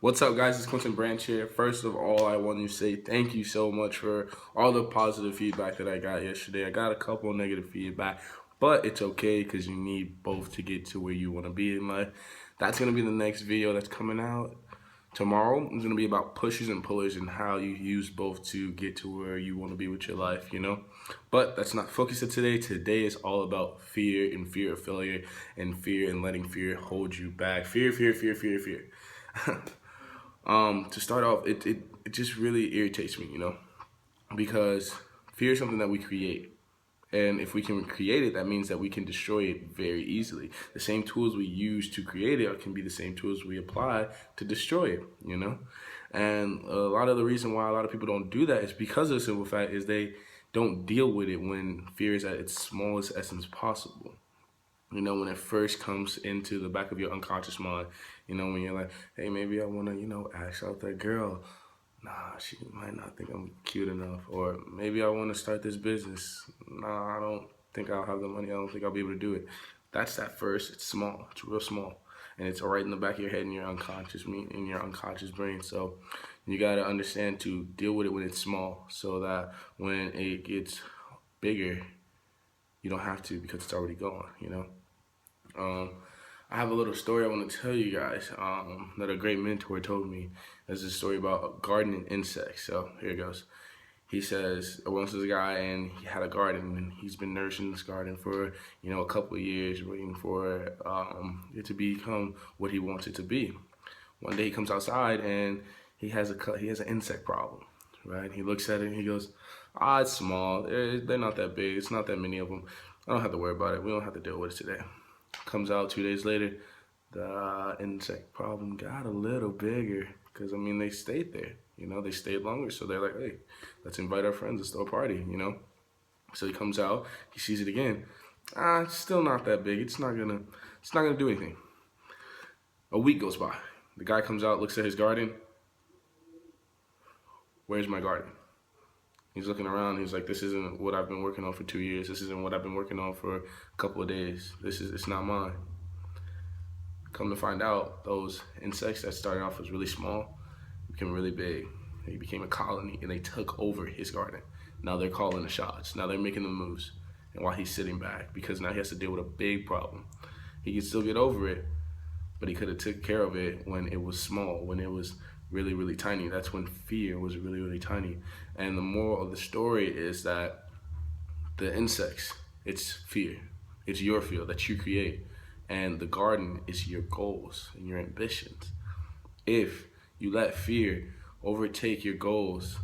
What's up, guys? It's Quentin Branch here. First of all, I want to say thank you so much for all the positive feedback that I got yesterday. I got a couple of negative feedback, but it's okay because you need both to get to where you want to be in life. That's going to be the next video that's coming out tomorrow. It's going to be about pushes and pullers and how you use both to get to where you want to be with your life, But that's not the focus of today. Today is all about fear and fear of failure and fear and letting fear hold you back. Fear, fear, fear, fear, fear. To start off, it just really irritates me, because fear is something that we create. And if we can create it, that means that we can destroy it very easily. The same tools we use to create it can be the same tools we apply to destroy it. And a lot of the reason why a lot of people don't do that is because of the simple fact is they don't deal with it when fear is at its smallest essence possible. When it first comes into the back of your unconscious mind, when you're like, hey, maybe I want to, ask out that girl. Nah, she might not think I'm cute enough. Or maybe I want to start this business. Nah, I don't think I'll have the money. I don't think I'll be able to do it. That's that first. It's small. It's real small. And it's right in the back of your head in your unconscious brain. So you got to understand to deal with it when it's small so that when it gets bigger, you don't have to because it's already gone, I have a little story I want to tell you guys that a great mentor told me. There's a story about gardening insects. So here it goes. He says, once this guy and he had a garden and he's been nursing this garden for, a couple of years, waiting for it to become what he wants it to be. One day he comes outside and he has an insect problem, right? He looks at it and he goes, it's small. They're not that big. It's not that many of them. I don't have to worry about it. We don't have to deal with it today. Comes out 2 days later, the insect problem got a little bigger because, they stayed there. They stayed longer. So they're like, hey, let's invite our friends. Let's throw a party, So he comes out. He sees it again. It's still not that big. It's not gonna do anything. A week goes by. The guy comes out, looks at his garden. Where's my garden? He's looking around. He's like, this isn't what I've been working on for 2 years. This isn't what I've been working on for a couple of days. It's not mine. Come to find out, those insects that started off as really small became really big. They became a colony and they took over his garden. Now they're calling the shots. Now they're making the moves. And while he's sitting back, because now he has to deal with a big problem. He can still get over it, but he could have took care of it when it was small, when it was really, really tiny. That's when fear was really, really tiny. And the moral of the story is that the insects, it's fear. It's your fear that you create. And the garden is your goals and your ambitions. If you let fear overtake your goals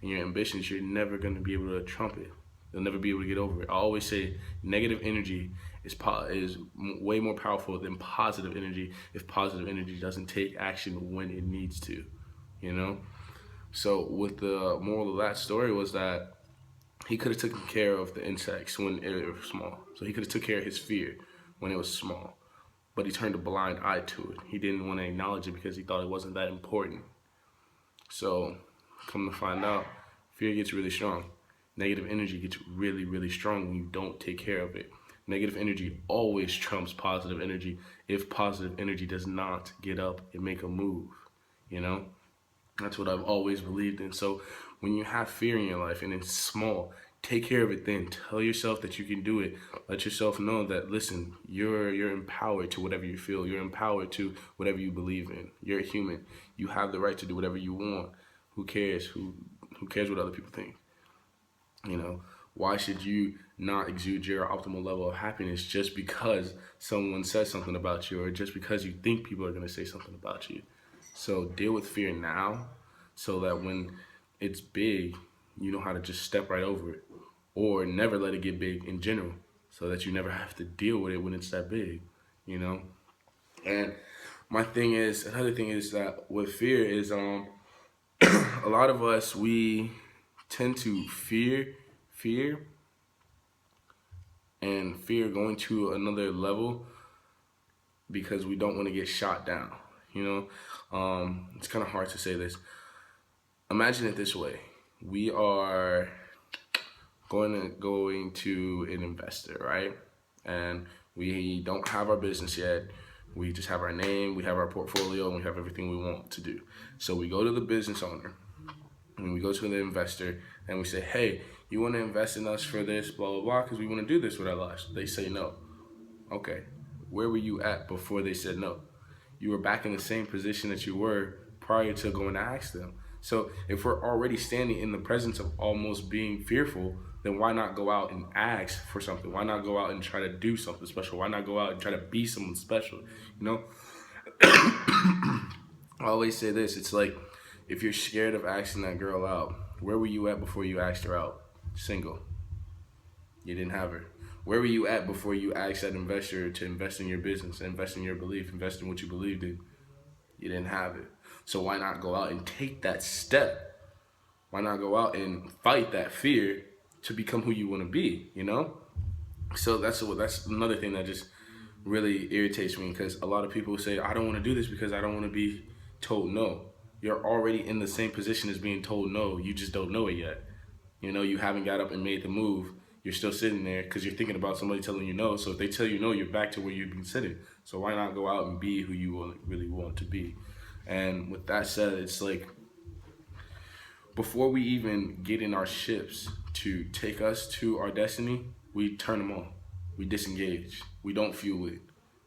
and your ambitions, you're never going to be able to trump it. You'll never be able to get over it. I always say negative energy is way more powerful than positive energy if positive energy doesn't take action when it needs to, So with the moral of that story was that he could have taken care of the insects when it was small. So he could have took care of his fear when it was small. But he turned a blind eye to it. He didn't want to acknowledge it because he thought it wasn't that important. So come to find out, fear gets really strong. Negative energy gets really, really strong when you don't take care of it. Negative energy always trumps positive energy if positive energy does not get up and make a move, That's what I've always believed in. So when you have fear in your life and it's small, take care of it then. Tell yourself that you can do it. Let yourself know that, listen, you're empowered to whatever you feel. You're empowered to whatever you believe in. You're a human. You have the right to do whatever you want. Who cares? Who cares what other people think? Why should you not exude your optimal level of happiness just because someone says something about you or just because you think people are going to say something about you? So deal with fear now so that when it's big, you know how to just step right over it, or never let it get big in general so that you never have to deal with it when it's that big, And another thing is that with fear is a lot of us, we tend to fear and fear going to another level because we don't want to get shot down. It's kind of hard to say this. Imagine it this way. We are going to an investor, right? And we don't have our business yet. We just have our name, we have our portfolio, and we have everything we want to do. So we go to the business owner and we go to the investor and we say, hey, you want to invest in us for this, blah, blah, blah, because we want to do this with our lives. They say no. Okay, where were you at before they said no? You were back in the same position that you were prior to going to ask them. So if we're already standing in the presence of almost being fearful, then why not go out and ask for something? Why not go out and try to do something special? Why not go out and try to be someone special? You know, I always say this, it's like, if you're scared of asking that girl out, where were you at before you asked her out? Single. You didn't have her. Where were you at before you asked that investor to invest in your business, invest in your belief, invest in what you believed in? You didn't have it. So why not go out and take that step? Why not go out and fight that fear to become who you want to be, you know? So that's another thing that just really irritates me, because a lot of people say, I don't want to do this because I don't want to be told no. You're already in the same position as being told no. You just don't know it yet. You know, you haven't got up and made the move. You're still sitting there because you're thinking about somebody telling you no. So if they tell you no, you're back to where you've been sitting. So why not go out and be who you really want to be? And with that said, it's like, before we even get in our ships to take us to our destiny, we turn them on. We disengage. We don't fuel it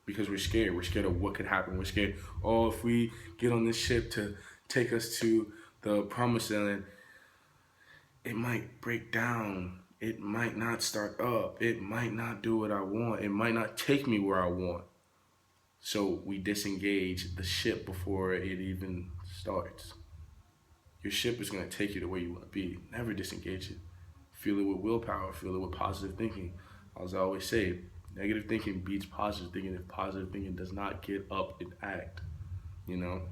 because we're scared. We're scared of what could happen. We're scared, oh, if we get on this ship to take us to the promised land, it might break down. It might not start up. It might not do what I want. It might not take me where I want. So we disengage the ship before it even starts. Your ship is going to take you to where you want to be. Never disengage it. Fuel it with willpower. Fuel it with positive thinking. As I always say, negative thinking beats positive thinking if positive thinking does not get up and act. You know?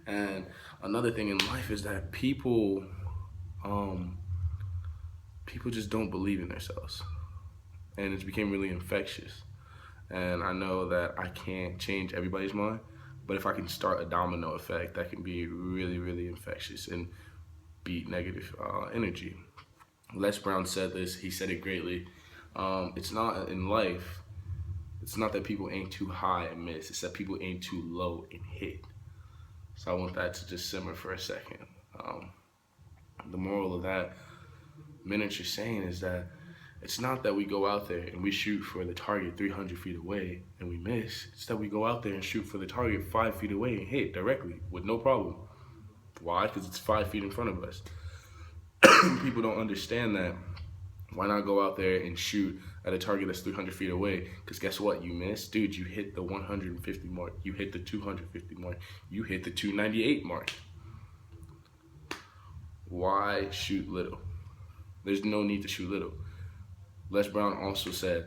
And another thing in life is that people just don't believe in themselves. And it's became really infectious. And I know that I can't change everybody's mind, but if I can start a domino effect, that can be really, really infectious and beat negative energy. Les Brown said this, he said it greatly. It's not in life, it's not that people aim too high and miss, it's that people aim too low and hit. So I want that to just simmer for a second. The moral of that miniature saying is that it's not that we go out there and we shoot for the target 300 feet away and we miss. It's that we go out there and shoot for the target 5 feet away and hit directly with no problem. Why? Because it's 5 feet in front of us. People don't understand that. Why not go out there and shoot at a target that's 300 feet away? Because guess what? You missed. Dude, you hit the 150 mark. You hit the 250 mark. You hit the 298 mark. Why shoot little? There's no need to shoot little. Les Brown also said,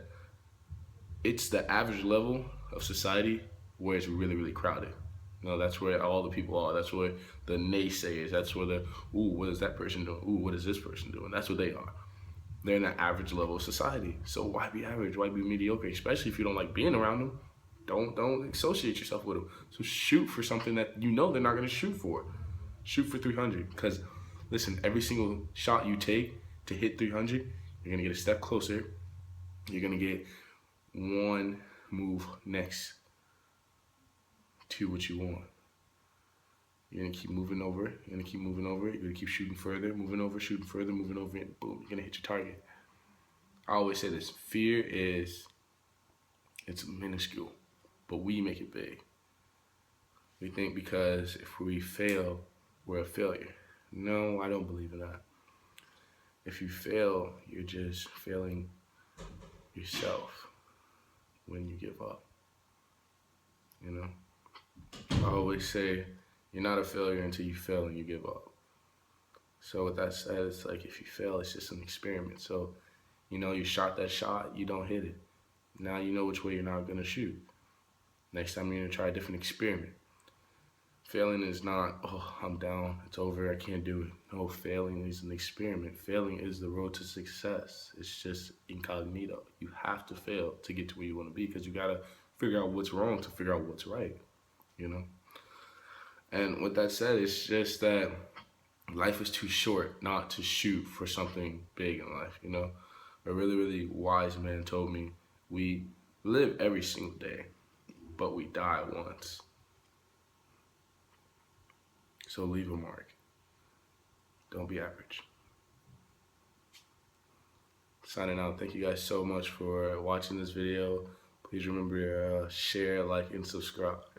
it's the average level of society where it's really, really crowded. You know, that's where all the people are. That's where the naysayers, that's where the, ooh, what is that person doing? Ooh, what is this person doing? That's what they are. They're in the average level of society. So why be average? Why be mediocre? Especially if you don't like being around them. Don't associate yourself with them. So shoot for something that you know they're not going to shoot for. Shoot for 300. Because, listen, every single shot you take to hit 300, you're going to get a step closer. You're going to get one move next to what you want. You're going to keep moving over. You're going to keep moving over. You're going to keep shooting further, moving over, shooting further, moving over, and boom, you're going to hit your target. I always say this. Fear it's minuscule, but we make it big. We think because if we fail, we're a failure. No, I don't believe in that. If you fail, you're just failing yourself when you give up. You know? I always say, you're not a failure until you fail and you give up. So with that said, it's like if you fail, it's just an experiment. So, you know, you shot that shot, you don't hit it. Now you know which way you're not going to shoot. Next time you're going to try a different experiment. Failing is not, oh, I'm down, it's over, I can't do it. No, failing is an experiment. Failing is the road to success. It's just incognito. You have to fail to get to where you want to be because you got to figure out what's wrong to figure out what's right, you know? And with that said, it's just that life is too short not to shoot for something big in life, you know? A really, really wise man told me, we live every single day. but we die once. So leave a mark. Don't be average. Signing out. Thank you guys so much for watching this video. Please remember to share, like, and subscribe.